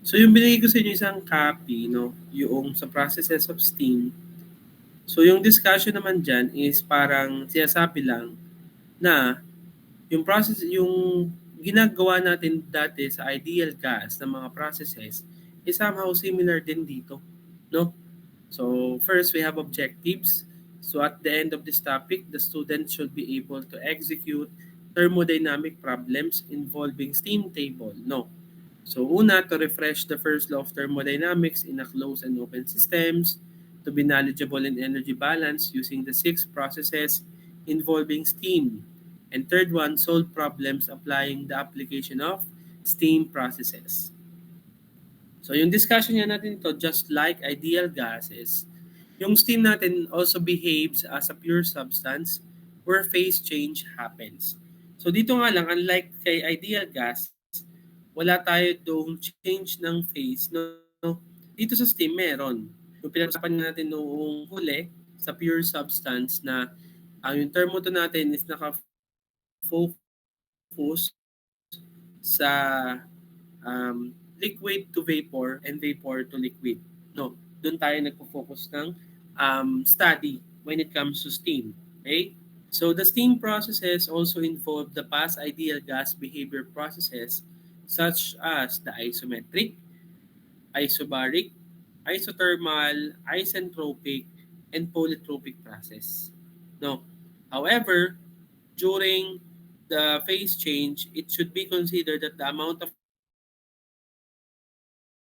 So yung binigay ko sa inyo isang copy, no, yung sa processes of steam. So yung discussion naman dyan is parang sinasabi lang na yung process, yung ginagawa natin dati sa ideal gas ng mga processes is somehow similar din dito, no? So first, we have objectives. So at the end of this topic, the student should be able to execute thermodynamic problems involving steam table. No. So una, to refresh the first law of thermodynamics in a closed and open systems, to be knowledgeable in energy balance using the six processes involving steam. And third one, solve problems applying the application of steam processes. So yung discussion nga natin ito, just like ideal gases, yung steam natin also behaves as a pure substance where phase change happens. So dito nga lang, unlike kay ideal gas, wala tayo doong change ng phase. No? Dito sa steam, meron. Yung pinag-usapan natin noong huli sa pure substance na yung thermo to natin is naka-focus sa liquid to vapor and vapor to liquid. No, doon tayo nagpo-focus ng study when it comes to steam. Okay? So the steam processes also involve the past ideal gas behavior processes such as the isometric, isobaric, isothermal, isentropic, and polytropic process. No. However, during the phase change, it should be considered that the amount of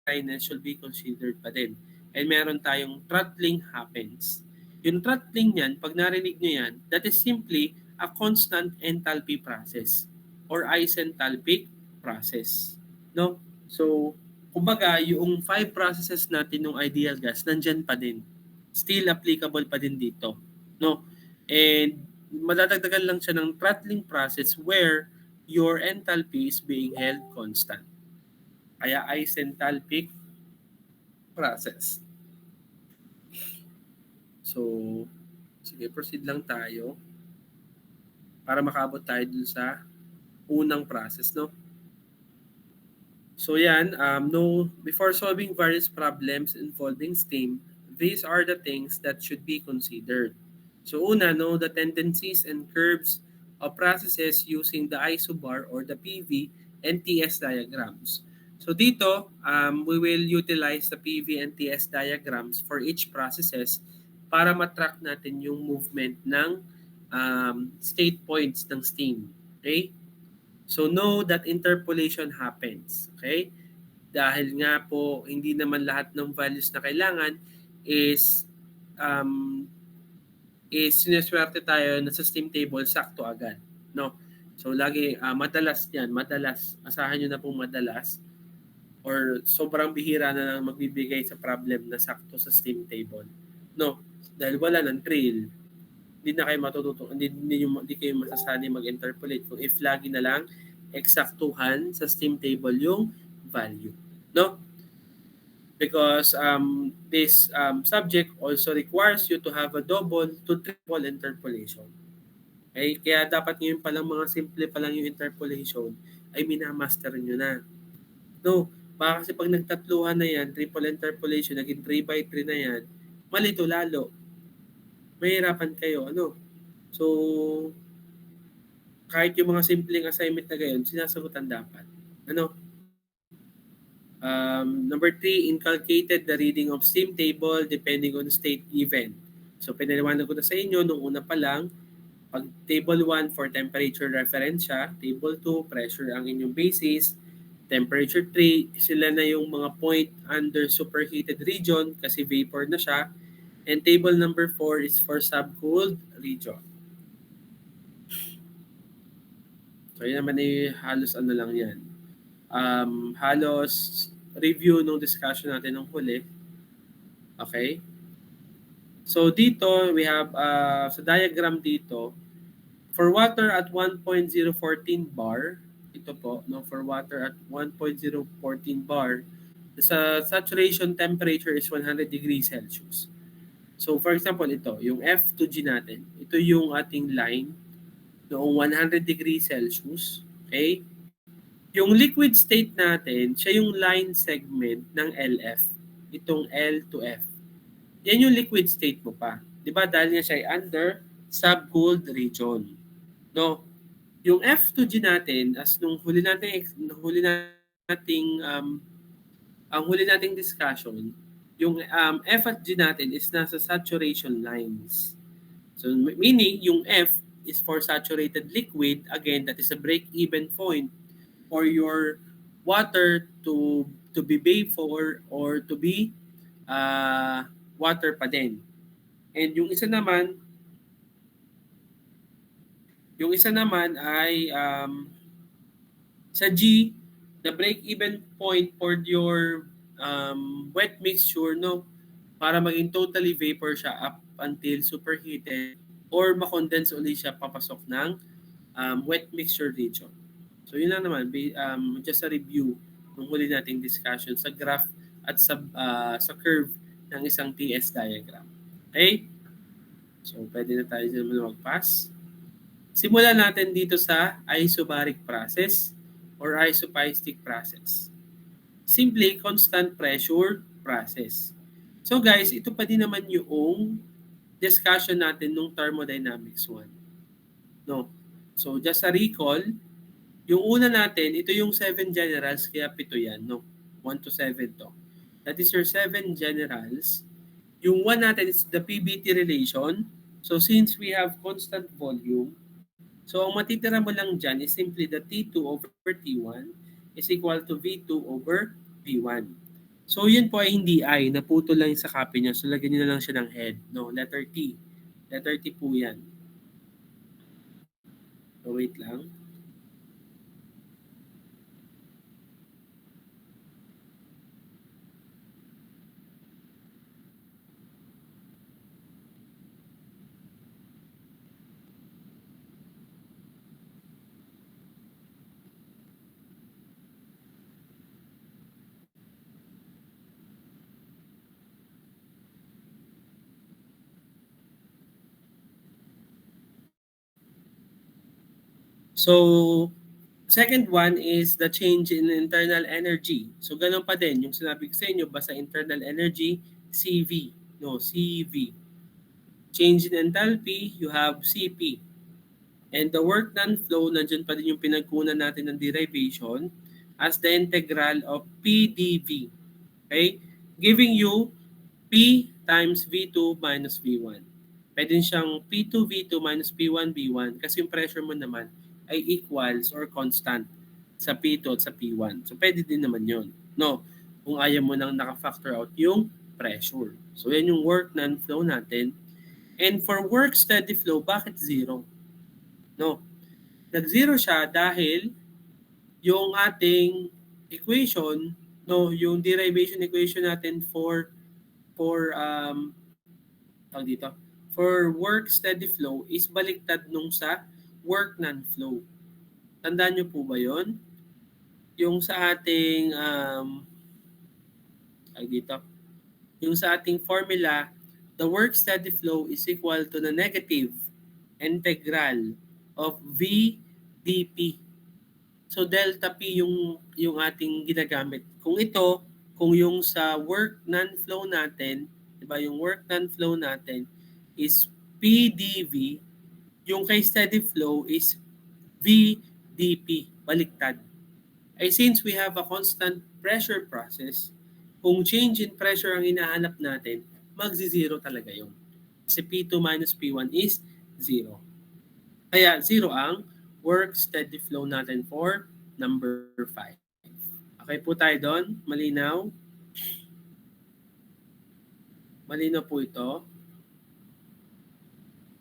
dryness should be considered pa din. And meron tayong throttling happens. Yung throttling niyan, pag narinig nyo yan, that is simply a constant enthalpy process or isenthalpic process. No? So, kumbaga, yung five processes natin ng ideal gas, nandyan pa din. Still applicable pa din dito. No? And madadagdagan lang siya ng throttling process where your enthalpy is being held constant. Kaya isenthalpic process. So, sige, proceed lang tayo para makaabot tayo dun sa unang process, no? So yan, no, before solving various problems involving steam, these are the things that should be considered. So una, know the tendencies and curves of processes using the isobar or the PV and TS diagrams. So dito, we will utilize the PV and TS diagrams for each processes para matrack natin yung movement ng state points ng steam. Okay? So know that interpolation happens. Okay? Dahil nga po hindi naman lahat ng values na kailangan is um, sineswerte tayo na sa steam table sakto agad. No? So lagi madalas 'yan, madalas asahan niyo na pong madalas or sobrang bihira na lang magbibigay sa problem na sakto sa steam table. No, dahil wala ng trail. Hindi na kayo matututo, hindi kayo masasani mag-interpolate kung if lagi na lang eksaktuhan sa steam table yung value. No? Because this subject also requires you to have a double to triple interpolation. Okay? Kaya dapat ngayon palang mga simple pa lang yung interpolation ay minamaster nyo na. No, baka kasi pag nagtatluhan na yan, triple interpolation, naging 3 by 3 na yan, malito lalo. Mahirapan kayo. Ano? So, kahit yung mga simpleng assignment na gayon, sinasagutan dapat. Ano? Number 3, inculcated the reading of steam table depending on state given. So, pinaliwanag ko na sa inyo nung una pa lang, pag table 1 for temperature reference siya, table 2, pressure ang inyong basis, temperature 3, sila na yung mga point under superheated region kasi vapor na siya, and table number 4 is for subcooled region. So, yun naman ay halos ano lang yan. Halos review ng discussion natin ng huli. Okay? So, dito, we have, sa diagram dito, for water at 1.014 bar, ito po, no, for water at 1.014 bar, the saturation temperature is 100 degrees Celsius. So, for example, ito, yung F2G natin, ito yung ating line noong 100 degrees Celsius. Okay? Yung liquid state natin, siya yung line segment ng LF. Itong L to F. Yan yung liquid state mo pa. Di ba? Dahil nga siya ay under subcooled region. No? Yung F to G natin, as nung huli nating discussion, yung F at G natin is nasa saturation lines. So meaning yung F is for saturated liquid. Again, that is a break-even point for your water to be vapor or to be water pa din. And yung isa naman ay sa G, the break-even point for your wet mixture, no, para maging totally vapor siya up until superheated or makondense ulit siya papasok ng wet mixture region. So yun lang naman, just a review ng huli nating discussion sa graph at sa curve ng isang TS diagram. Okay? So pwede na tayo naman mag-pass. Simulan natin dito sa isobaric process or isopistic process. Simply constant pressure process. So guys, ito pa din naman yung discussion natin nung thermodynamics 1. No. So just a recall, yung una natin, ito yung 7 generals, kaya 7 yan, no? 1 to 7 to. That is your 7 generals. Yung 1 natin is the PBT relation. So since we have constant volume, so ang matitira mo lang dyan is simply the T2 over T1 is equal to V2 over V1. So yun po ay hindi I, naputol lang sa copy niya. So lagyan niyo na lang siya ng head. No, letter T. Letter T po yan. So wait lang. So, second one is the change in internal energy. So, ganun pa din. Yung sinabi ko sa inyo, basta internal energy, CV. No, CV. Change in enthalpy, you have CP. And the work done flow, nandyan pa din yung pinagkunan natin ng derivation as the integral of PdV. Okay? Giving you P times V2 minus V1. Pwede siyang P2 V2 minus P1 V1 kasi yung pressure mo naman ay equals or constant sa P2 at sa P1. So pwede din naman yon. No, kung ayaw mo nang naka-factor out yung pressure. So yan yung work non-flow natin. And for work steady flow, bakit zero? No, nag-zero siya dahil yung ating equation, no, yung derivation equation natin for dito, for work steady flow is baliktad nung sa work non-flow. Tandaan nyo po ba yon? Yung sa ating dito, yung sa ating formula, the work steady flow is equal to the negative integral of V dP. So delta P yung ating ginagamit. Kung yung sa work non-flow natin, 'di ba, yung work non-flow natin is PdV, yung kay steady flow is VdP, baliktad. Ay since we have a constant pressure process, kung change in pressure ang hinahanap natin, magzi-zero talaga yun. Kasi P2 minus P1 is 0. Kaya 0 ang work steady flow natin for number 5. Okay po tayo doon? Malinaw? Malinaw po ito?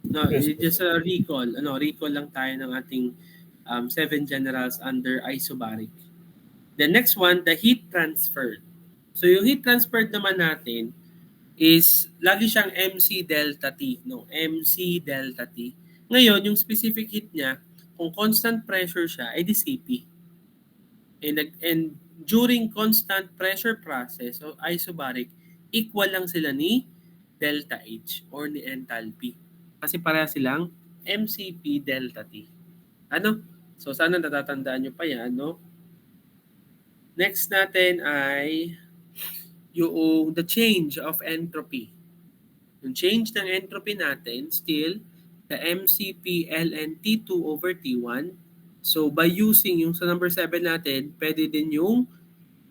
No, Yes, just a recall. Recall lang tayo ng ating 7 generals under isobaric. The next one, the heat transfer. So yung heat transfer naman natin is lagi siyang MC delta T, no? MC delta T. Ngayon, yung specific heat niya, kung constant pressure siya, ay di CP. And during constant pressure process o isobaric, equal lang sila ni delta H or ni enthalpy. Kasi pareha silang MCP delta T. Ano? So sana natatandaan nyo pa yan, no? Next natin ay yung the change of entropy. Yung change ng entropy natin, still, the MCP ln T2 over T1. So, by using yung sa number 7 natin, pwede din yung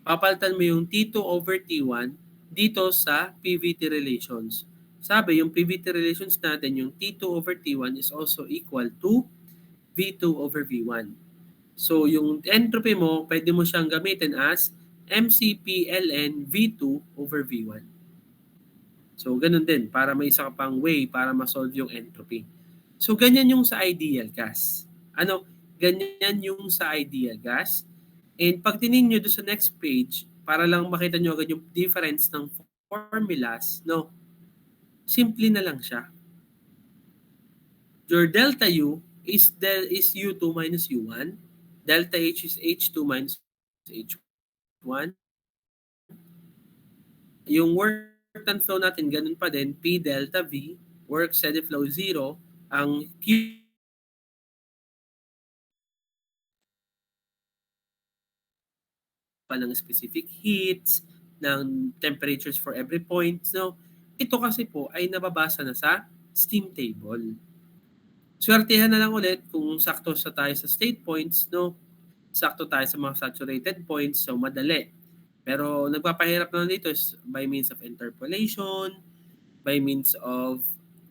papalitan mo yung T2 over T1 dito sa PVT relations. Sabi, yung PVT relations natin, yung T2 over T1 is also equal to V2 over V1. So, yung entropy mo, pwede mo siyang gamitin as MCP ln V2 over V1. So, ganun din, para may isa ka pang way para ma-solve yung entropy. So, ganyan yung sa ideal gas. Ano? Ganyan yung sa ideal gas. And pag tingin nyo doon sa next page, para lang makita nyo agad yung difference ng formulas, no? Simple na lang siya. Your delta U is U2 minus U1. Delta H is H2 minus H1. Yung work and flow natin, ganun pa din. P delta V, work steady flow 0. Ang Q pa ng specific heats, ng temperatures for every point. No? Ito kasi po ay nababasa na sa steam table. Swertihan na lang ulit kung sakto sa tayo sa state points, no? Sakto tayo sa mga saturated points, so madali. Pero nagpapahirap na dito is by means of interpolation, by means of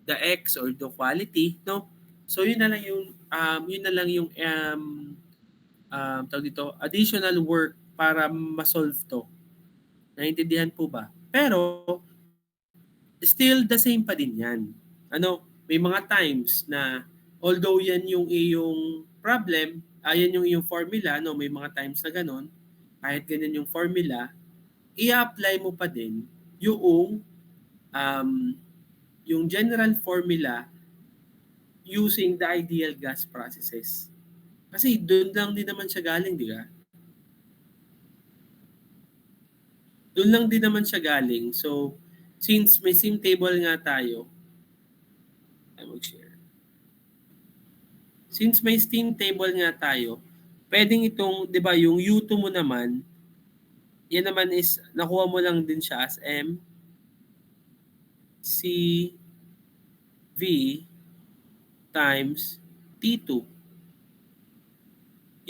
the X or the quality, no? So yun na lang yung tawag dito, additional work para ma-solve to. Naintindihan po ba? Pero still the same pa din 'yan. Ano, may mga times na although yan yung iyong problem, yan yung iyong formula, no, may mga times na ganun, kahit ganyan yung formula, i-apply mo pa din yung um, yung general formula using the ideal gas processes. Kasi doon lang din naman siya galing, di ba? Doon lang din naman siya galing. So, since may same table nga tayo, I will share. Since may steam table nga tayo, pwedeng itong, di ba, yung U2 mo naman, yan naman is, nakuha mo lang din siya as M, C, V, times T2.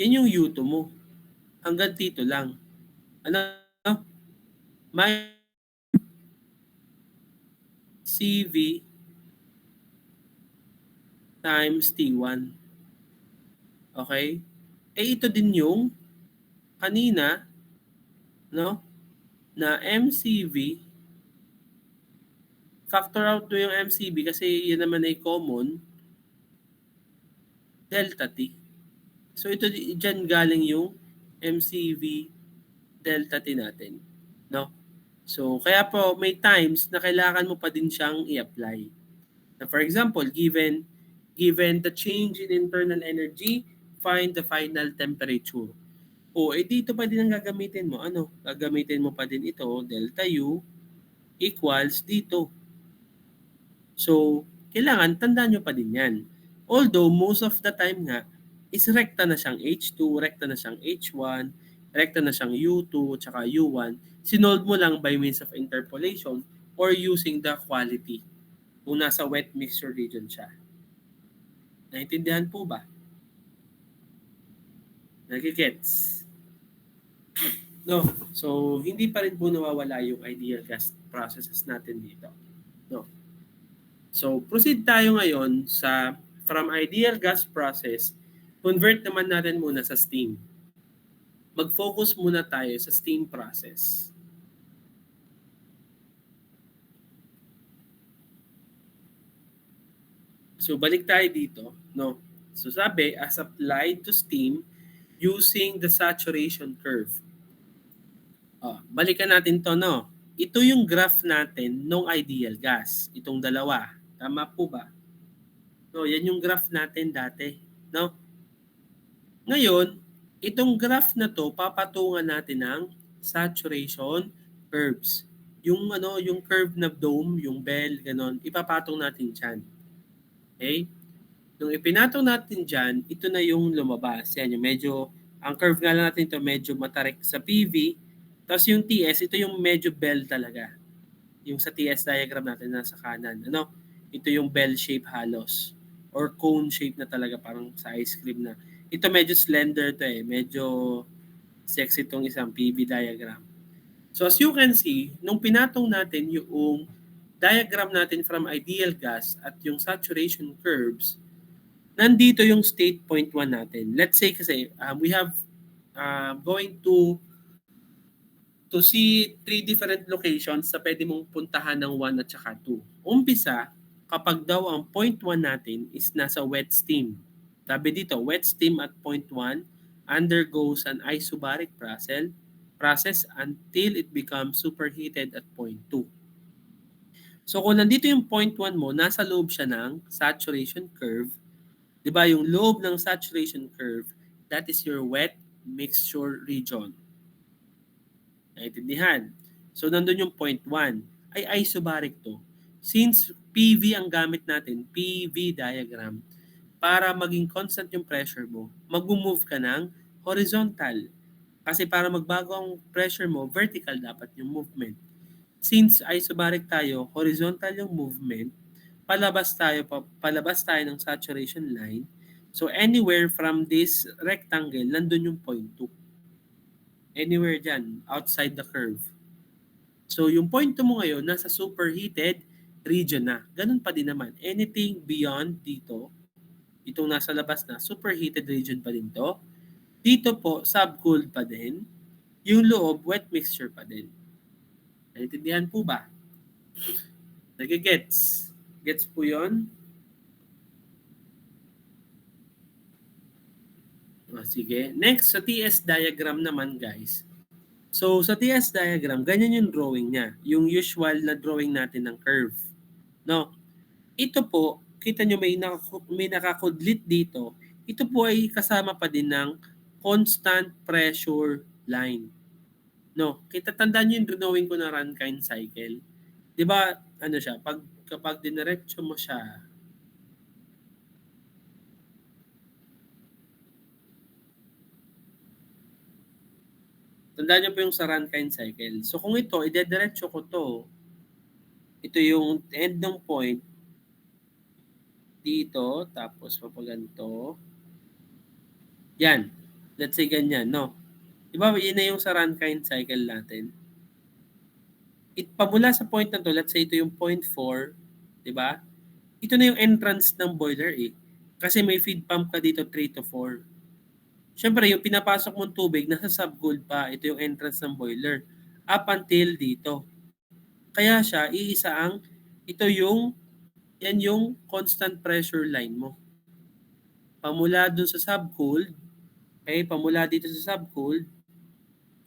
Yan yung U2 mo. Hanggang T2 lang. Ano? May CV times T1. Okay? Ito din yung kanina, no? Na MCV, factor out to yung MCV kasi yun naman ay common, delta T. So ito dyan galing yung MCV delta T natin, no? So kaya po may times na kailangan mo pa din siyang i-apply. Na for example, given the change in internal energy, find the final temperature. O dito pa din ang gagamitin mo. Ano? Gagamitin mo pa din ito, delta U equals dito. So, kailangan tandaan nyo pa din yan. Although, most of the time nga, is rekta na siyang H2, rekta na siyang H1, rekta na siyang U2, tsaka U1. Sinold mo lang by means of interpolation or using the quality kung nasa wet mixture region siya. Naintindihan po ba? Nagigets? No. So, hindi pa rin po nawawala yung ideal gas processes natin dito. No. So, proceed tayo ngayon sa from ideal gas process, convert naman natin muna sa steam. Mag-focus muna tayo sa steam process. So, balik tayo dito, no? So, sabi, as applied to steam using the saturation curve. Balikan natin to, no? Ito yung graph natin ng ideal gas. Itong dalawa. Tama po ba? So, yan yung graph natin dati, no? Ngayon, itong graph na to, papatungan natin ng saturation curves. Yung yung curve na dome, yung bell, ganon, ipapatong natin diyan. Okay? Nung ipinatong natin diyan, ito na yung lumabas. Yan, yung medyo Ang curve nga lang natin ito medyo matarik sa PV. Tapos yung TS, ito yung medyo bell talaga. Yung sa TS diagram natin nasa kanan. Ano? Ito yung bell shape halos. Or cone shape na talaga, parang sa ice cream na. Ito medyo slender to eh. Medyo sexy itong isang PV diagram. So as you can see, nung pinatong natin yung diagram natin from ideal gas at yung saturation curves, nandito yung state point 1 natin. Let's say kasi we have going to see 3 different locations sa pwede mong puntahan ng 1 at saka 2. Umpisa, kapag daw ang point 1 natin is nasa wet steam. Sabi dito, wet steam at point 1 undergoes an isobaric process until it becomes superheated at point 2. So kung nandito yung point 1 mo, nasa loob siya ng saturation curve. 'Di ba yung loob ng saturation curve, that is your wet mixture region. Naintindihan? So nandun yung point 1. Ay isobaric to. Since PV ang gamit natin, PV diagram, para maging constant yung pressure mo, mag-move ka ng horizontal. Kasi para magbago ang pressure mo, vertical dapat yung movement. Since isobaric tayo, horizontal yung movement, palabas tayo ng saturation line. So anywhere from this rectangle, nandun yung point 2. Anywhere dyan, outside the curve. So yung point 2 mo ngayon, nasa superheated region na. Ganun pa din naman. Anything beyond dito, itong nasa labas na, superheated region pa din to. Dito po, subcooled pa din. Yung loob, wet mixture pa din. Naintindihan po ba? Nagigets? Gets po yun? Sige. Next, sa TS diagram naman guys. So sa TS diagram, ganyan yung drawing niya. Yung usual na drawing natin ng curve. No? Ito po, kita nyo may nakakudlit dito. Ito po ay kasama pa din ng constant pressure line. No, kita tandaan nyo yung drawing ko na Rankine cycle. 'Di ba? Ano siya, kapag diniretso mo siya, tandaan nyo po yung sa Rankine cycle. So kung ito, idediretso ko to, ito yung end ng point dito, tapos papaganto. Yan. Let's say ganyan, no? Diba, yun na yung sa Rankine cycle natin. Pamula sa point na to, let's say ito yung point 4, di ba? Ito na yung entrance ng boiler eh. Kasi may feed pump ka dito 3 to 4. Siyempre, yung pinapasok mong tubig, nasa subcooled pa. Ito yung entrance ng boiler. Up until dito. Kaya siya, ito yung, yan yung constant pressure line mo. Pamula dun sa subcooled, okay, pamula dito sa subcooled,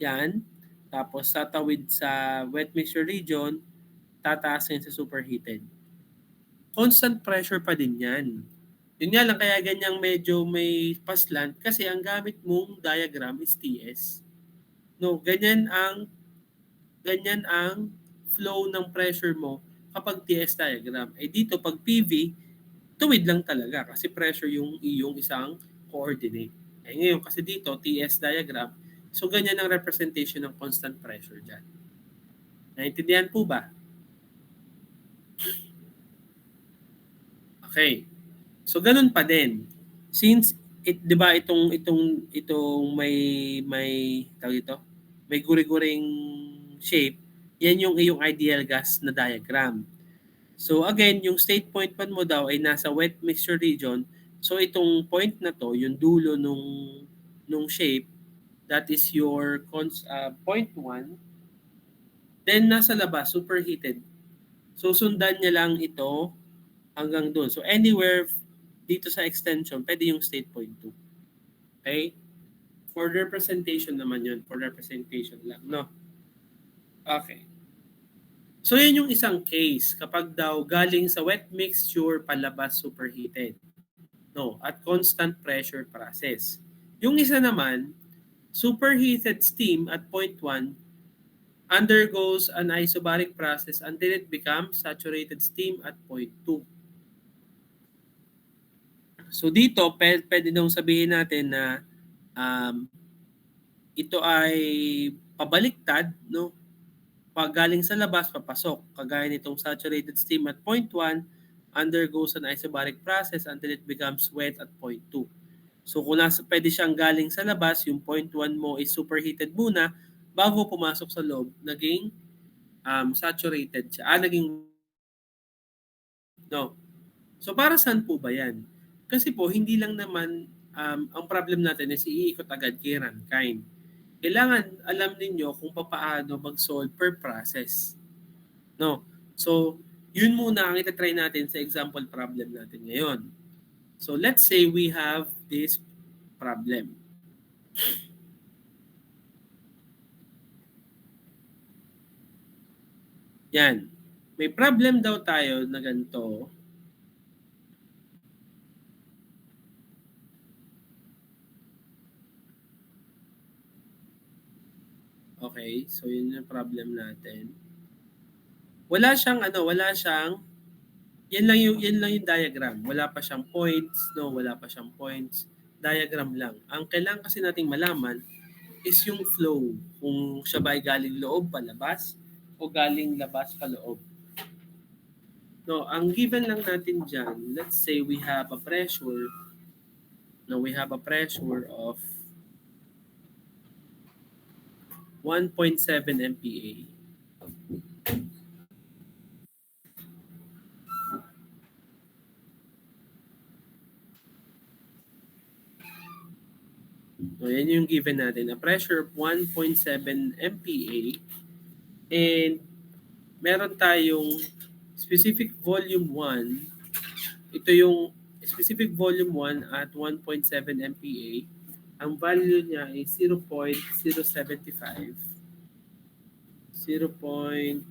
yan, tapos tatawid sa wet mixture region, tataasin sa superheated. Constant pressure pa din yan. Yun nga lang, kaya ganyang medyo may paslant kasi ang gamit mong diagram is TS. No, ganyan ang flow ng pressure mo kapag TS diagram. Eh dito pag PV, tuwid lang talaga kasi pressure yung iyong isang coordinate. Eh ngayon kasi dito TS diagram, so ganyan ang representation ng constant pressure dyan. Naintindihan po ba? Okay. So ganun pa din. Since 'di ba itong may tawag ito, may guri-guring shape, yan yung iyong ideal gas na diagram. So again, yung state point 1 mo daw ay nasa wet mixture region. So itong point na to, yung dulo nung shape, that is your point 1. Then nasa labas, superheated. So sundan niya lang ito hanggang doon. So anywhere dito sa extension, pwede yung state point 2. Okay? For representation naman yun. For representation lang, no? Okay. So yun yung isang case kapag daw galing sa wet mixture palabas superheated. No, at constant pressure process. Yung isa naman, superheated steam at point 1 undergoes an isobaric process until it becomes saturated steam at point 2. So dito, pwede nang sabihin natin na ito ay pabaliktad, no? Pag galing sa labas, papasok. Kagaya nitong saturated steam at point 1, undergoes an isobaric process until it becomes wet at point 2. So kung pwede siyang galing sa labas, yung point 1 mo is superheated muna bago pumasok sa loob, naging saturated siya. Naging no. So para saan po ba yan? Kasi po, hindi lang naman ang problem natin is iikot agad kay Rankine. Kailangan alam ninyo kung paano mag-solve per process. No? So, yun muna ang itatry natin sa example problem natin ngayon. So, let's say we have this problem. Yan. May problem daw tayo na ganito. Okay, so yun yung problem natin. Wala siyang yan lang yung diagram. Wala pa siyang points, no, wala pa siyang points. Diagram lang. Ang kailangan kasi nating malaman is yung flow. Kung siya ba ay galing loob palabas o galing labas paloob. No, ang given lang natin diyan, let's say we have a pressure of 1.7 MPa. So, yan yung given natin. A pressure of 1.7 MPa and meron tayong specific volume 1. Ito yung specific volume 1 at 1.7 MPa. Ang value niya ay 0.075. 0.075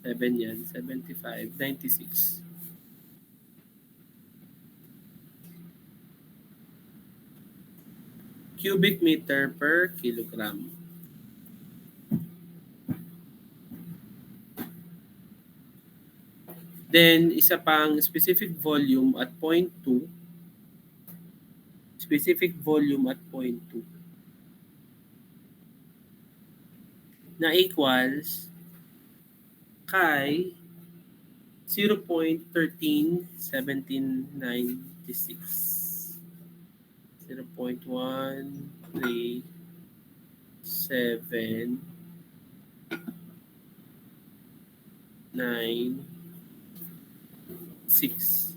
7 yan, 75, 96. Cubic meter per kilogram. Then, isa pang specific volume at 0.2. Specific volume at 0.2. Na equals kay 0.131796. 0.137996.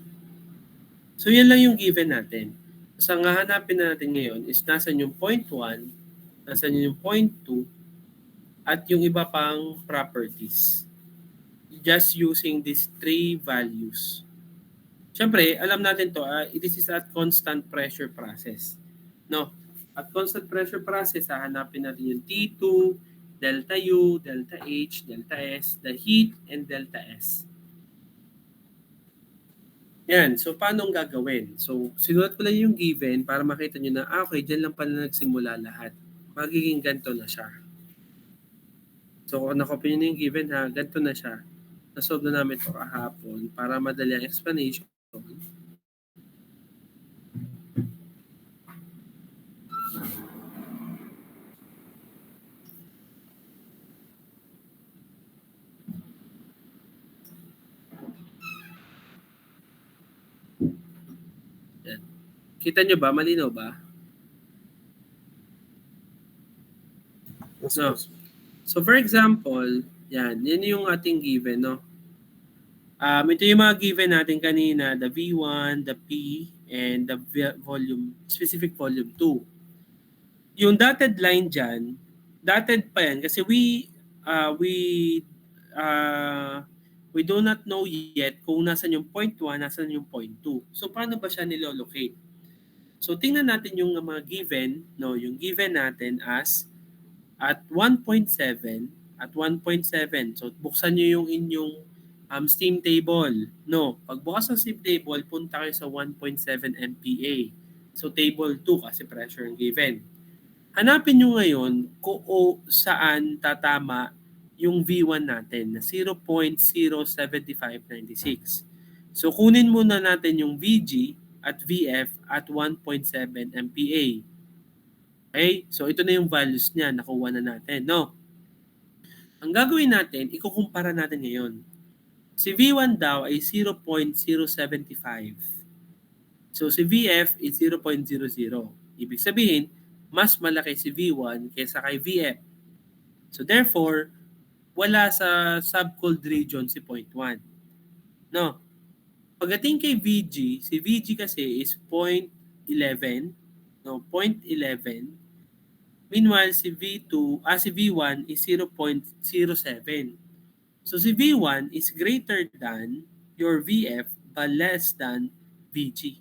So, yan lang yung given natin. So, ang hahanapin natin ngayon is nasan yung 0.1, nasan yung 0.2, at yung iba pang properties. Just using these three values. Siyempre, alam natin to, this is at constant pressure process. No? At constant pressure process, hahanapin natin yung T2, delta U, delta H, delta S, the heat, and delta S. Yan. So, paano gagawin? So, sinulat ko lang yung given para makita nyo na, okay, dyan lang pala nagsimula lahat. Magiging ganito na siya. So, kung nakopy nyo yung given ha, ganito na siya. Nasolve na namin ito kahapon para madali ang explanation. Yan. Kita nyo ba? Malinaw ba? No. So for example, yan yung ating given, no? Ito yung mga given natin kanina, the V1, the P, and the volume, specific volume 2. Yung dotted line dyan, dotted pa yan kasi we do not know yet kung nasan yung point 1, nasan yung point 2. So paano ba siya nilolocate? So tingnan natin yung mga given, no, yung given natin as at 1.7 at 1.7. So buksan niyo yung inyong steam table. No, pagbukas ng steam table, punta kayo sa 1.7 MPa. So table 2 kasi pressure ang given. Hanapin nyo ngayon kung saan tatama yung V1 natin na 0.07596. So kunin muna natin yung VG at VF at 1.7 MPa. Okay? So ito na yung values niya, nakuha na natin, no? Ang gagawin natin, ikukumpara natin ngayon. Si V1 daw ay 0.075. So si VF is 0.00. Ibig sabihin, mas malaki si V1 kaysa kay VF. So therefore, wala sa subcold region si 0.1. No? Pagdating kay VG, si VG kasi is 0.11. No, 0.11. Meanwhile, si V1 is 0.07. So si V1 is greater than your VF but less than VG.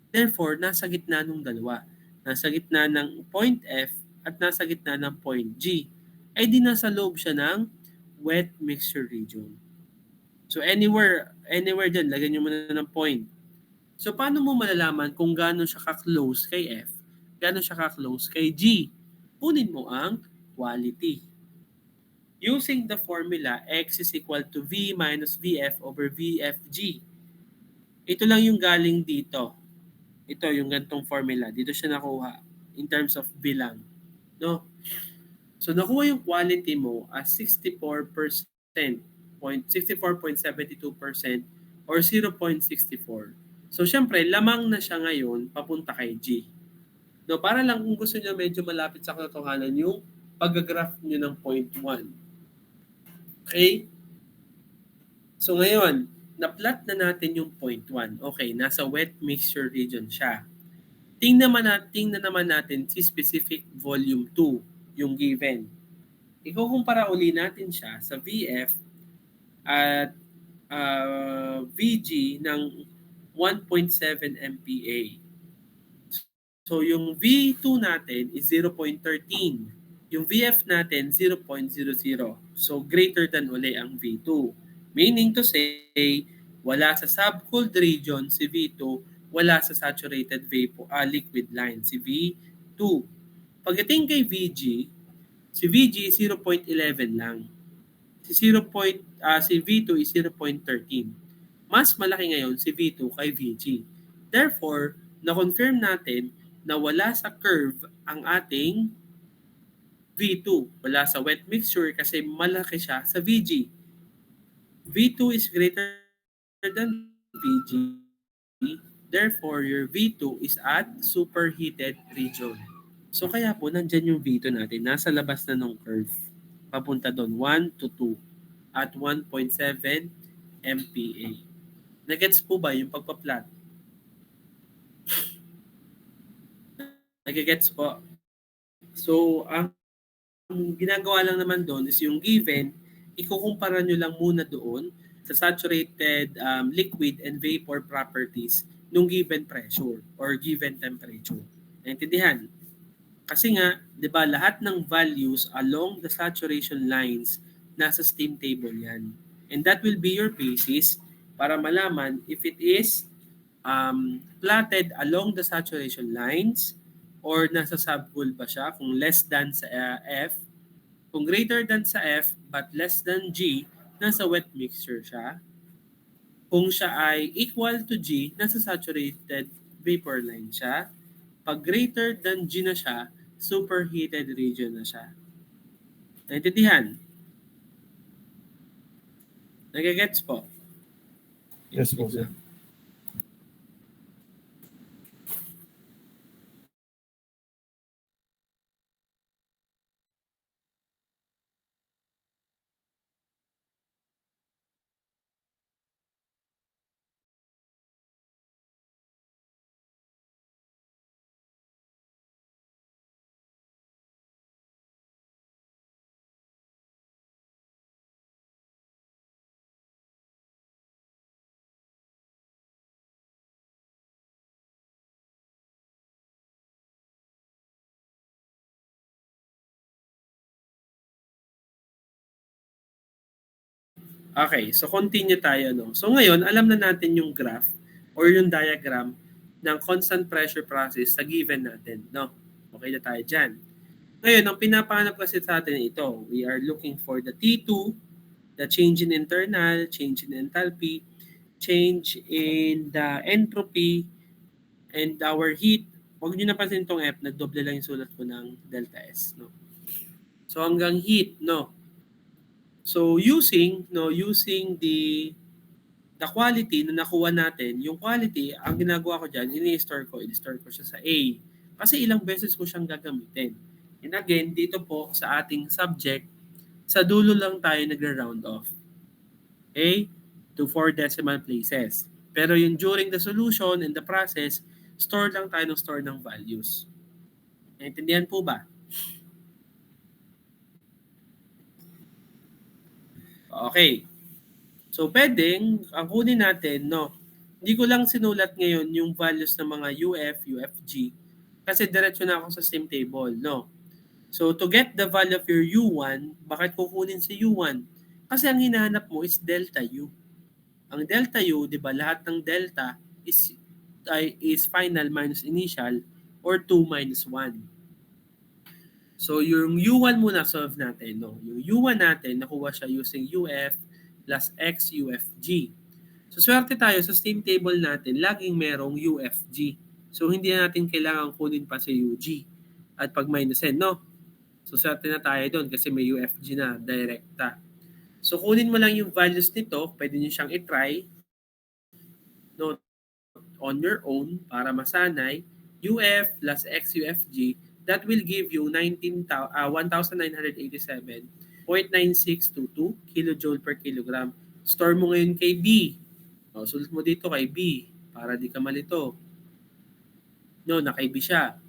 Therefore, nasa gitna ng dalawa. Nasa gitna ng point F at nasa gitna ng point G. Ay di nasa loob siya ng wet mixture region. So anywhere dyan, lagyan nyo muna ng point. So paano mo malalaman kung gaano siya ka-close kay F, gaano siya ka-close kay G? Kunin mo ang quality. Using the formula, X is equal to V minus VF over VFG. Ito lang yung galing dito. Ito yung gantong formula. Dito siya nakuha in terms of bilang. No? So nakuha yung quality mo as 64%, 64.72% or 0.64. So syempre, lamang na siya ngayon papunta kay G. No, para lang kung gusto niyo medyo malapit sa katotohanan yung pag-graph niyo ng 0.1. Okay? So ngayon, na-plot na natin yung 0.1. Okay, nasa wet mixture region siya. Tingnan naman natin si specific volume 2, yung given. Ikukumpara uli natin siya sa VF at VG ng 1.7 MPa. So yung V2 natin is 0.13. Yung VF natin 0.00. So greater than uli ang V2. Meaning to say, wala sa subcooled region si V2, wala sa saturated vapor liquid line si V2. Pagdating kay VG, si VG 0.11 lang. Si V2 is 0.13. Mas malaki ngayon si V2 kay VG. Therefore, na-confirm natin na wala sa curve ang ating V2. Wala sa wet mixture kasi malaki siya sa VG. V2 is greater than VG. Therefore, your V2 is at superheated region. So kaya po, nandyan yung V2 natin. Nasa labas na ng curve. Papunta doon, 1 to 2 at 1.7 MPa. Nagets po ba yung pagpa-plot? Nagigets po. So, ang ginagawa lang naman doon is yung given, ikukumpara nyo lang muna doon sa saturated liquid and vapor properties nung given pressure or given temperature. Naintindihan? Kasi nga, 'di ba, lahat ng values along the saturation lines nasa steam table 'yan. And that will be your basis para malaman if it is plotted along the saturation lines or nasa subcool ba siya, kung less than sa F, kung greater than sa F but less than G, nasa wet mixture siya. Kung siya ay equal to G, nasa saturated vapor line siya. Pag greater than G na siya, superheated region na siya. Naintindihan? Nagigets po? Yes po, sir. Okay, so continue tayo. No? So ngayon, alam na natin yung graph or yung diagram ng constant pressure process sa given natin. No? Okay na tayo dyan. Ngayon, ang pinapahanap kasi sa atin ito, we are looking for the T2, the change in internal, change in enthalpy, change in the entropy, And our heat, huwag nyo napansin itong F, nagdoble lang yung sulat ko ng delta S. No? So hanggang heat, no? So using the quality na nakuha natin, yung quality, ang ginagawa ko dyan, ini-store ko siya sa A. Kasi ilang beses ko siyang gagamitin. And again, dito po sa ating subject, sa dulo lang tayo nagre-round off. Okay? To 4 decimal places. Pero yung during the solution and the process, store lang tayo ng values. Naintindihan po ba? Okay. So, pwedeng, ang kunin natin, no, hindi ko lang sinulat ngayon yung values ng mga UF, UFG, kasi diretso na ako sa same table, no. So, to get the value of your U1, bakit kukunin si U1? Kasi ang hinahanap mo is delta U. Ang delta U, di ba, lahat ng delta is final minus initial or 2 minus 1. So, yung U1 muna solve natin, no. Yung U1 natin, nakuha siya using UF plus X UFG. So, swerte tayo sa same table natin, laging merong UFG. So, hindi natin kailangan kunin pa si UG at pag minusin, no? So, swerte na tayo doon kasi may UFG na, direkta. So, kunin mo lang yung values nito, pwede nyo siyang itry, no, on your own para masanay. UF plus XUFG, that will give you 1987.9622 kilojoule per kilogram. Store mo ngayon kay B. O, sulat mo dito kay B para di ka malito. No, na kay B siya.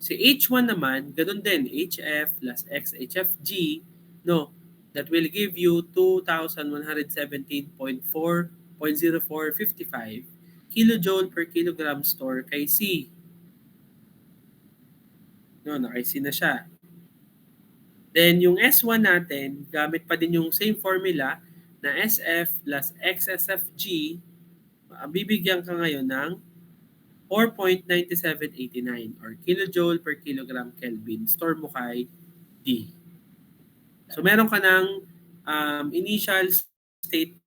Si H1 naman, ganun din, HF plus XHFG, no, that will give you 2,117.4.0455 kilojoule per kilogram store kay C. No, na kay C na siya. Then yung S1 natin, gamit pa din yung same formula na SF plus XSFG, bibigyan ka ngayon ng 4.9789 or kilojoule per kilogram Kelvin. Store mo kay D. So meron ka ng initial state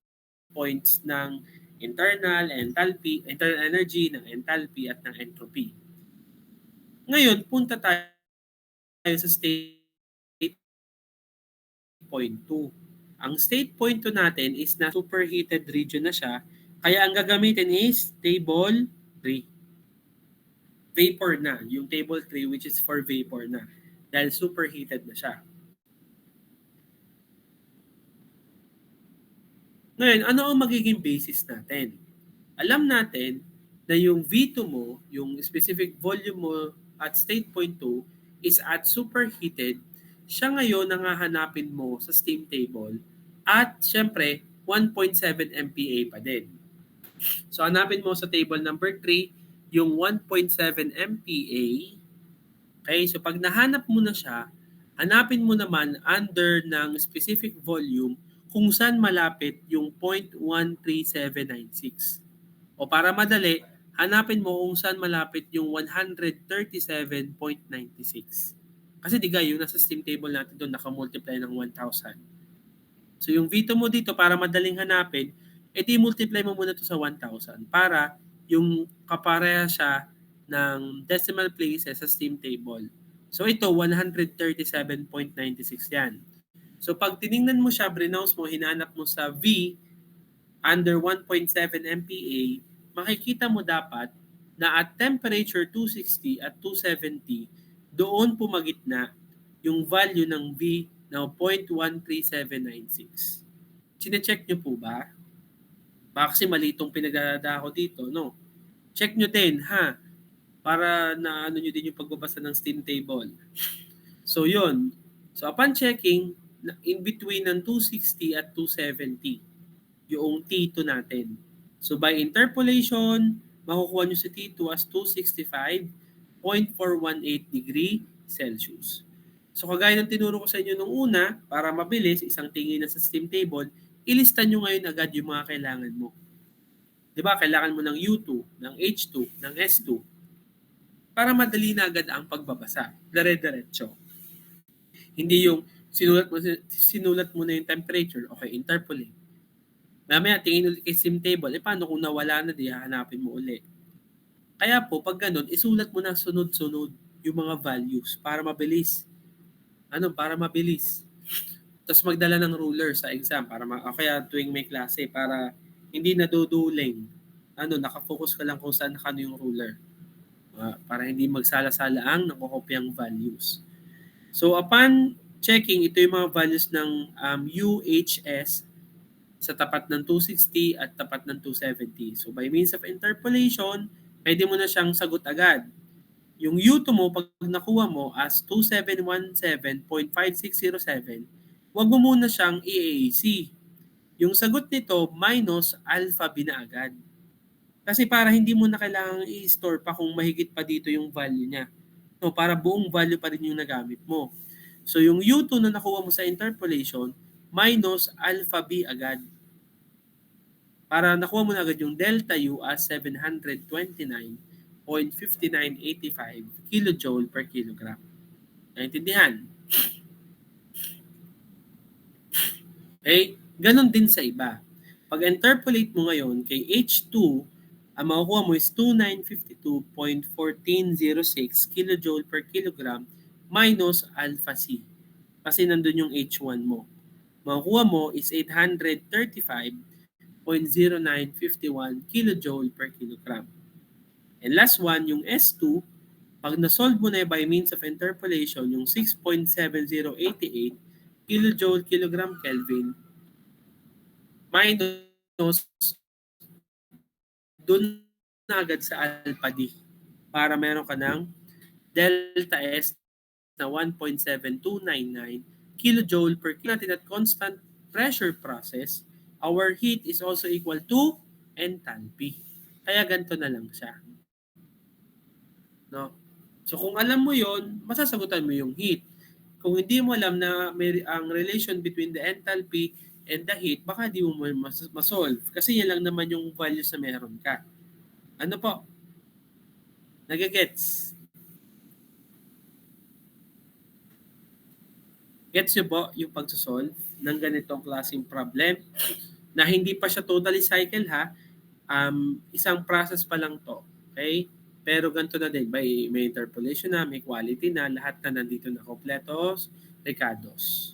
points ng internal enthalpy, internal energy, ng enthalpy at ng entropy. Ngayon, punta tayo sa state point 2. Ang state point 2 natin is na superheated region na siya, kaya ang gagamitin is table 3. Vapor na, yung table 3 which is for vapor na dahil superheated na siya. Ngayon, ano ang magiging basis natin? Alam natin na yung V2 mo, yung specific volume mo at state point 2 is at superheated. Siya ngayon ang hahanapin mo sa steam table at syempre 1.7 MPa pa din. So hanapin mo sa table number 3 yung 1.7 MPa. Okay, so pag nahanap mo na siya, hanapin mo naman under ng specific volume kung saan malapit yung 0.13796. O para madali, hanapin mo kung saan malapit yung 137.96. Kasi di yung nasa steam table natin doon nakamultiply ng 1,000. So yung V2 mo dito para madaling hanapin, edi multiply mo muna to sa 1,000 para yung kapareha siya ng decimal places sa steam table. So ito, 137.96 yan. So pag tiningnan mo siya, brinouse mo, hinanap mo sa V under 1.7 MPa, makikita mo dapat na at temperature 260 at 270, doon pumagitna yung value ng V na 0.13796. Sine-check nyo po ba? Baka kasi mali itong pinagdadada ko dito, no? Check nyo din, ha? Para na ano nyo din yung pagbabasa ng steam table. So, yun. So, upon checking, in between ng 260 at 270, yung T2 natin. So, by interpolation, makukuha nyo si T2 as 265.418 degree Celsius. So, kagaya ng tinuro ko sa inyo nung una, para mabilis, isang tingin na sa steam table, ilista nyo ngayon agad yung mga kailangan mo. Diba? Kailangan mo ng U2, ng H2, ng S2, para madali na agad ang pagbabasa. Dire-diretso. Hindi yung sinulat mo na yung temperature, okay, interpolate. Mamaya, tingin ulit kay steam table, paano kung nawala na, di hahanapin mo ulit. Kaya po, pag ganun, isulat mo na sunod-sunod yung mga values para mabilis. Para mabilis. Tapos magdala ng ruler sa exam o kaya tuwing may klase para hindi naduduling. Nakafocus ka lang kung saan yung ruler. Para hindi magsala-sala ang nakokopyang values. So upon checking, ito yung mga values ng UHS sa tapat ng 260 at tapat ng 270. So by means of interpolation, pwede mo na siyang sagot agad. Yung U2 mo, pag nakuha mo as 2717.5607, huwag mo muna siyang i-AAC. Yung sagot nito, minus alpha B na agad. Kasi para hindi mo na kailangang i-store pa kung mahigit pa dito yung value niya. No, para buong value pa rin yung nagamit mo. So yung U2 na nakuha mo sa interpolation, minus alpha B agad. Para nakuha mo na agad yung delta U as 729.5985 kilojoule per kilogram. Naintindihan? Okay? Ganon din sa iba. Pag interpolate mo ngayon kay H2, ang makukuha mo is 2952.1406 kilojoule per kilogram minus alpha C. Kasi nandun yung H1 mo. Makukuha mo is 835.0951 kilojoule per kilogram. And last one, yung S2, pag na-solve mo na by means of interpolation, yung 6.7088 kilojoule kilogram Kelvin minus dun na agad sa alpha D para meron ka ng delta S na 1.7299 kilojoule per kilogram. Natin at constant pressure process, our heat is also equal to enthalpy. Kaya ganito na lang siya. No? So kung alam mo yon, masasagutan mo yung heat. Kung hindi mo alam na ang relation between the enthalpy and the heat, baka di mo masolve. Kasi yan lang naman yung values na meron ka. Ano po? Nagigets? Gets nyo po yung pagsasolve ng ganitong klaseng problem na hindi pa siya totally cycle ha. Isang process pa lang to. Okay? Pero ganito na din. May interpolation na, may quality na, lahat na nandito na kompletos, Ricardos.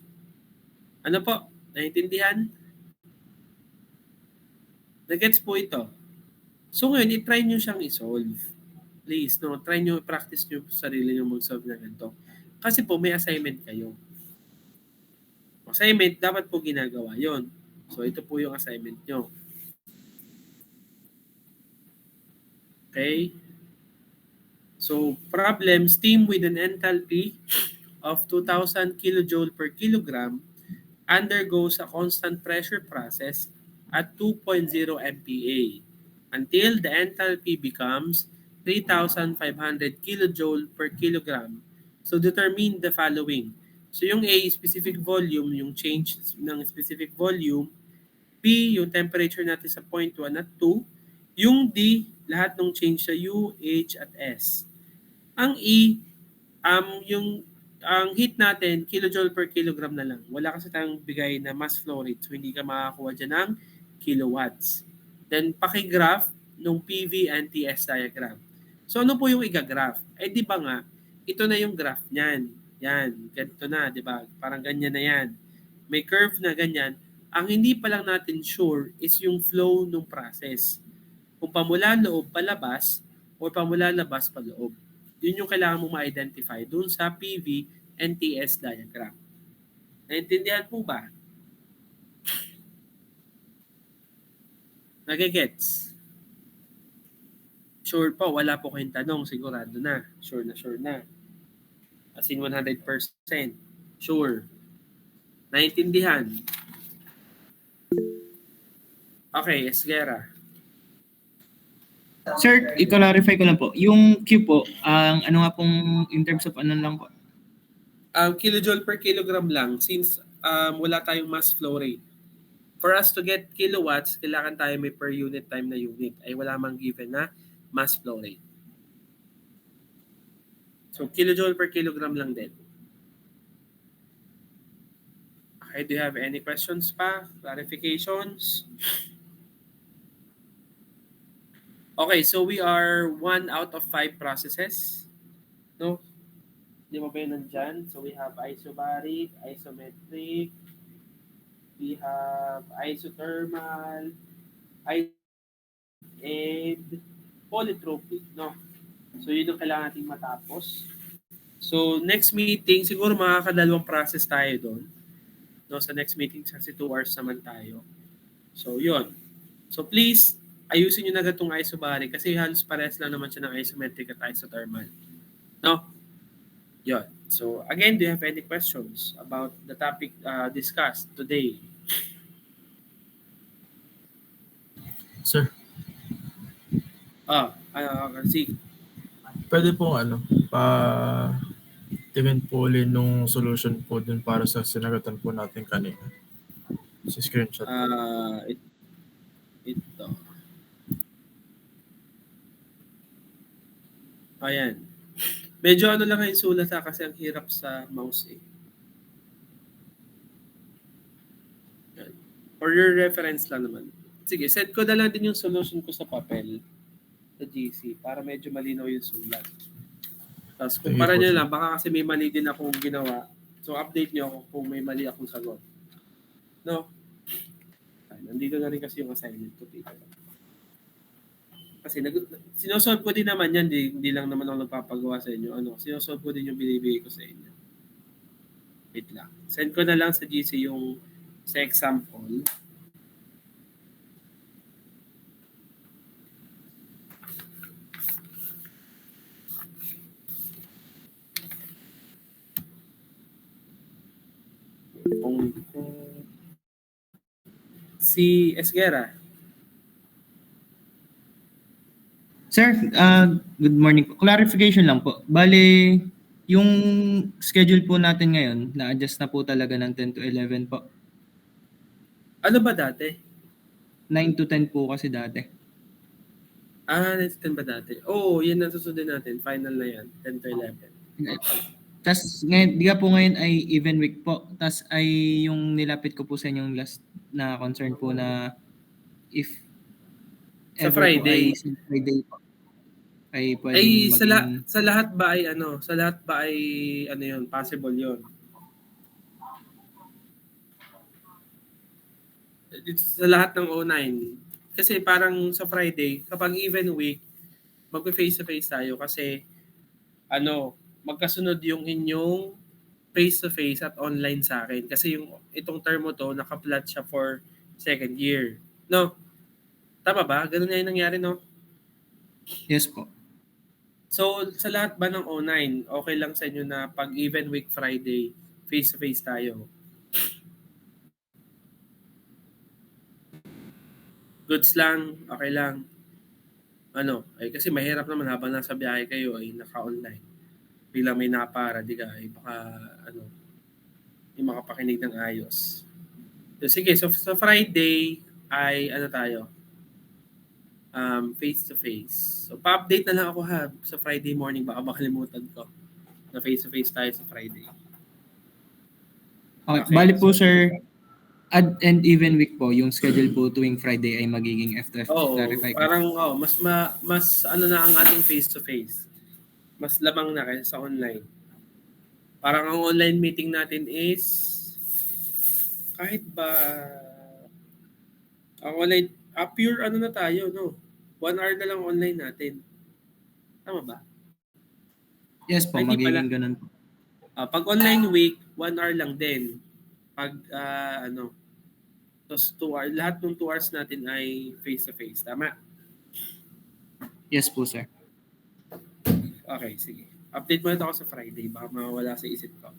Ano po? Naintindihan? Nagets po ito. So ngayon, i-try nyo siyang i-solve. Please, no? Try nyo, practice nyo sa sarili nyo mag-solve na ganito. Kasi po, may assignment kayo. Assignment, dapat po ginagawa yon. So ito po yung assignment nyo. Okay? So, problem, steam with an enthalpy of 2,000 kilojoule per kilogram undergoes a constant pressure process at 2.0 MPa until the enthalpy becomes 3,500 kilojoule per kilogram. So, determine the following. So, yung A, specific volume, yung change ng specific volume. B, yung temperature natin sa point 1 at 2. Yung D, lahat ng change sa U, H, at S. Ang E, ang heat natin, kilojoule per kilogram na lang. Wala kasi tayong bigay na mass flow rate. So, hindi ka makakuha dyan ng kilowatts. Then, pakigraph ng PV and TS diagram. So, ano po yung igagraph? Di ba nga, ito na yung graph niyan. Yan, ganito na, di ba? Parang ganyan na yan. May curve na ganyan. Ang hindi pa lang natin sure is yung flow ng process. Kung pamula loob palabas o pamula labas paloob. Yun yung kailangan mong ma-identify dun sa PV and TS diagram. Naintindihan po ba? Nagigets? Sure po, wala po kayong tanong, sigurado na. Sure na. As in 100%. Sure. Naintindihan? Okay, Esguera. Sir, i-clarify ko lang po. Yung Q po, ang ano nga pong in terms of ano lang po? Kilojoule per kilogram lang since wala tayong mass flow rate. For us to get kilowatts, kailangan tayo may per unit time na unit. Ay wala mang given na mass flow rate. So, kilojoule per kilogram lang din. Okay, do you have any questions pa? Clarifications? Okay, so we are 1 out of 5 processes. No? Di ba ba yun nandyan? So we have isobaric, isometric, we have isothermal, and polytropic. No? So yun yung kailangan natin matapos. So next meeting, siguro makakadalawang process tayo doon. No, sa next meeting, kasi 2 hours naman tayo. So yun. So please, ayusin nyo na agad itong isobaric kasi halos parehas lang naman siya ng isometric at isothermal. No? Yun. So again, do you have any questions about the topic discussed today? Sir, See. pwede pong tingin po ulit nung solution po dun para sa sinagatan po natin kanina. Si screenshot po. Ito. Ayan. Medyo ano lang yung sulat kasi ang hirap sa mouse eh. Yan. For your reference lang naman. Sige, send ko na lang din yung solution ko sa papel sa GC para medyo malinaw yung sulat. Tapos kumpara nyo lang, baka kasi may mali din akong ginawa. So update nyo ako kung may mali akong sagot. No? Ay, nandito na rin kasi yung assignment ko. Kasi sinosolve ko din naman yan, hindi lang naman ako nagpapagawa sa inyo. Sinosolve ko din yung binibigay ko sa inyo. Wait lang. Send ko na lang sa GC yung sa example. Si Esguera. Sir, good morning po. Clarification lang po. Bale, yung schedule po natin ngayon, na-adjust na po talaga ng 10 to 11 po. Ano ba dati? 9 to 10 po kasi dati. 9 to 10 ba dati? Oo, yan ang susundin natin. Final na yan. 10 to 11. Tapos, di ka po ngayon ay even week po. Tapos ay yung nilapit ko po sa inyong last na concern po na if Sa ever Friday. po ay sa Friday po. Ay pwedeng Ay, maging... sa lahat ba ay Sa lahat ba ay yun? Possible yun? Sa lahat ng O9. Kasi parang sa Friday, kapag even week, magpe-face-to-face tayo kasi magkasunod yung inyong face-to-face at online sa akin. Kasi itong term mo to, naka-plot siya for second year. No? Tama ba? Ganun nga yung nangyari, no? Yes po. So, sa lahat ba ng O9, okay lang sa inyo na pag even week Friday, face-to-face tayo? Goods lang, okay lang. Kasi mahirap naman habang nasa biyahe kayo ay naka-online. Bilang may napara, di ka, baka hindi makapakinig ng ayos. So, sige, so sa Friday ay tayo? Face-to-face. So, pa-update na lang ako sa Friday morning. Baka makalimutan ko na face-to-face tayo sa Friday. Okay. Bali po sir, odd and even week po, yung schedule po tuwing Friday ay magiging FTF. Clarify ko. Parang mas na ang ating face-to-face. Mas lamang na kaysa sa online. Parang ang online meeting natin is kahit ba ang online, pure na tayo, no? 1 hour na lang online natin. Tama ba? Yes po, magiging ganun po. Pag online week, 1 hour lang din. Pag tapos 2 hours, lahat ng 2 hours natin ay face-to-face. Tama? Yes po, sir. Okay, sige. Update mo na ako sa Friday. Baka mawala sa isip ko.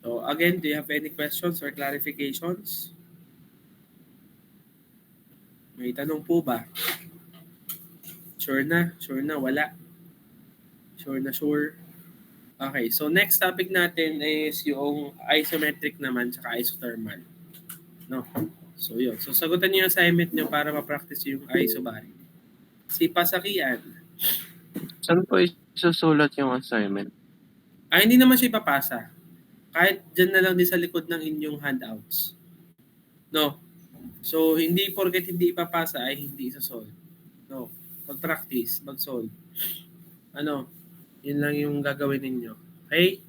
So, again, do you have any questions or clarifications? May tanong po ba? Sure na? Sure na? Wala? Sure na sure? Okay, so next topic natin is yung isometric naman tsaka isothermal. No? So yun. So sagutan niyo yung assignment niyo para ma-practice yung isobaric. Si Pasakian. Saan po isusulat yung assignment? Hindi naman siya ipapasa. Kahit dyan na lang din sa likod ng inyong handouts. No? So hindi porket hindi ipapasa ay hindi isasolve. No. Mag-practice, mag-solve. Ano, yun lang yung gagawin ninyo. Okay?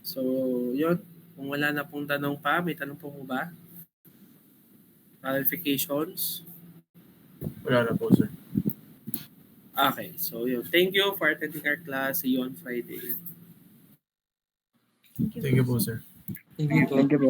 So, yun. Kung wala na pong tanong pa, may tanong po mo ba? Clarifications? Wala na po, sir. Okay, so yun. Thank you for attending our class. See you on Friday. Thank you po, sir. Thank you po. Thank you po.